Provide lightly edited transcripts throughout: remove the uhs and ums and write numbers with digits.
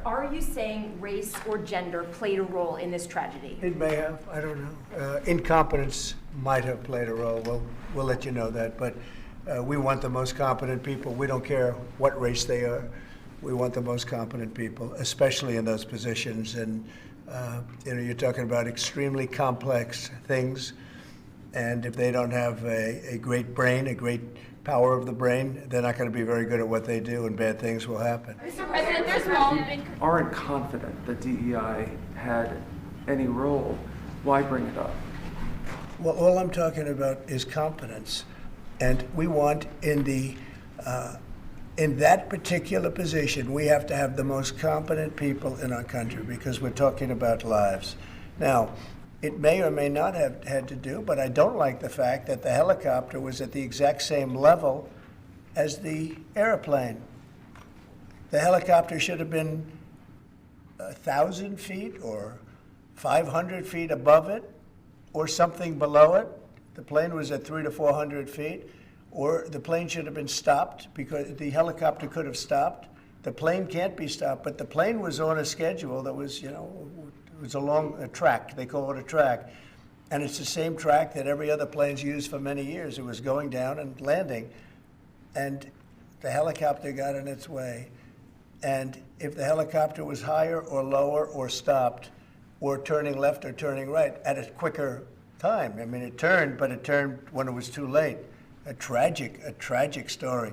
Are you saying race or gender played a role in this tragedy? It may have. I don't know. Incompetence might have played a role. We'll let you know that. But we want the most competent people. We don't care what race they are. We want the most competent people, especially in those positions. And you're talking about extremely complex things. And if they don't have a great brain, a great power of the brain, they're not going to be very good at what they do, and bad things will happen. Mr. President, there's aren't confident that DEI had any role. Why bring it up? Well, all I'm talking about is competence, and we want in that particular position, we have to have the most competent people in our country because we're talking about lives. Now, it may or may not have had to do, but I don't like the fact that the helicopter was at the exact same level as the airplane. The helicopter should have been 1,000 feet or 500 feet above it or something below it. The plane was at 300 to 400 feet, or the plane should have been stopped because the helicopter could have stopped. The plane can't be stopped, but the plane was on a schedule that was, it was along a track. They call it a track. And it's the same track that every other plane's used for many years. It was going down and landing. And the helicopter got in its way. And if the helicopter was higher or lower or stopped or turning left or turning right at a quicker time, I mean, it turned, but it turned when it was too late. A tragic story.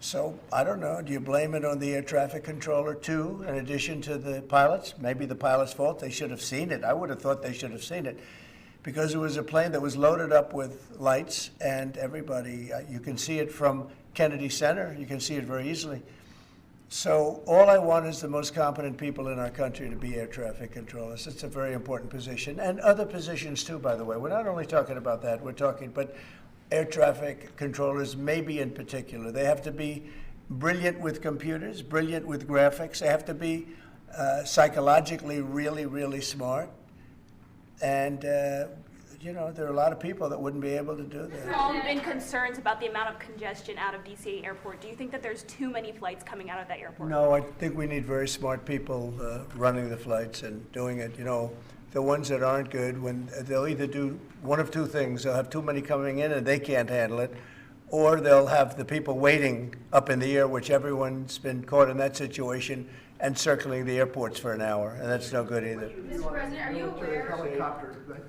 So I don't know, do you blame it on the air traffic controller too, in addition to the pilots? Maybe the pilot's fault, they should have seen it. I would have thought they should have seen it because it was a plane that was loaded up with lights and everybody, you can see it from Kennedy Center, you can see it very easily. So all I want is the most competent people in our country to be air traffic controllers. It's a very important position, and other positions too, by the way. We're not only talking about that, we're talking, but air traffic controllers, maybe in particular. They have to be brilliant with computers, brilliant with graphics. They have to be psychologically really, really smart. And, there are a lot of people that wouldn't be able to do that. There's all been concerns about the amount of congestion out of DC Airport. Do you think that there's too many flights coming out of that airport? No, I think we need very smart people running the flights and doing it. The ones that aren't good, when they'll either do one of two things. They'll have too many coming in and they can't handle it, or they'll have the people waiting up in the air, which everyone's been caught in that situation, and circling the airports for an hour, and that's no good either. Mr. President, are you aware?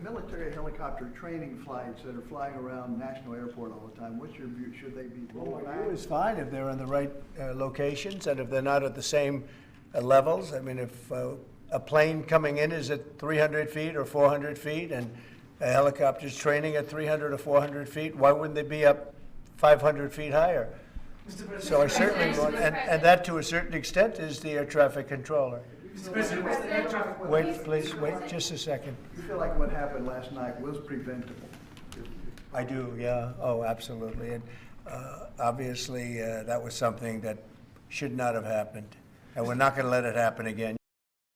Military helicopter training flights that are flying around National Airport all the time, what's your view? Should they be rolled back? It's fine if they're in the right locations and if they're not at the same levels. I mean, if a plane coming in is at 300 feet or 400 feet and a helicopter's training at 300 or 400 feet, why wouldn't they be up 500 feet higher? So I certainly want, and that to a certain extent is the air traffic controller. Mr. President, what's the air traffic? Wait, please, wait just a second. You feel like what happened last night was preventable? I do, yeah. Oh, absolutely. And obviously, that was something that should not have happened. And we're not going to let it happen again.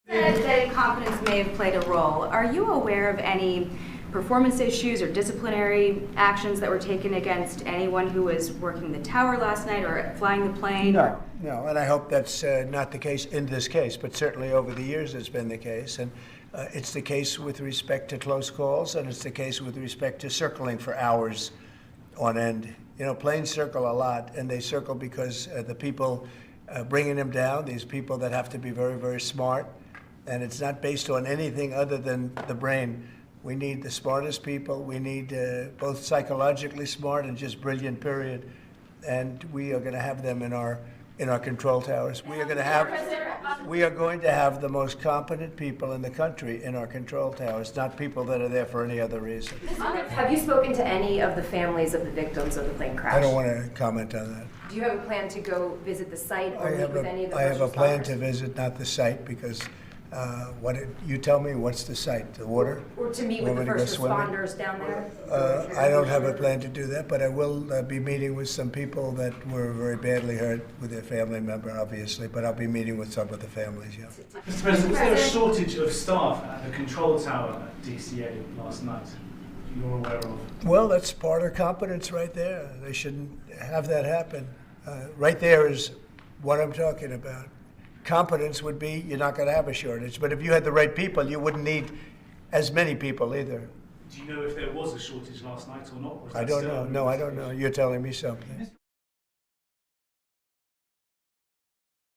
That incompetence may have played a role. Are you aware of any performance issues or disciplinary actions that were taken against anyone who was working the tower last night or flying the plane? No, and I hope that's not the case in this case, but certainly over the years it's been the case. And it's the case with respect to close calls, and it's the case with respect to circling for hours on end. Planes circle a lot, and they circle because the people bringing them down, these people that have to be very, very smart, and it's not based on anything other than the brain. We need the smartest people. We need both psychologically smart and just brilliant, period. And we are going to have them in our control towers. We are going to have the most competent people in the country in our control towers, not people that are there for any other reason. Have you spoken to any of the families of the victims of the plane crash? I don't want to comment on that. Do you have a plan to go visit the site or meet with any of the first responders? I have a plan to visit, not the site, because you tell me, what's the site? The water? Or to meet with the first responders down there? I don't have a plan to do that, but I will be meeting with some people that were very badly hurt with their family member, obviously, but I'll be meeting with some of the families, yeah. Mr. President, was there a shortage of staff at the control tower at DCA last night you're aware of? Well, that's part of competence right there. They shouldn't have that happen. Right there is what I'm talking about. competence would be you're not going to have a shortage. But if you had the right people, you wouldn't need as many people either. Do you know if there was a shortage last night or not? Or is I that don't still know. an No, I don't know. investigation? You're telling me something.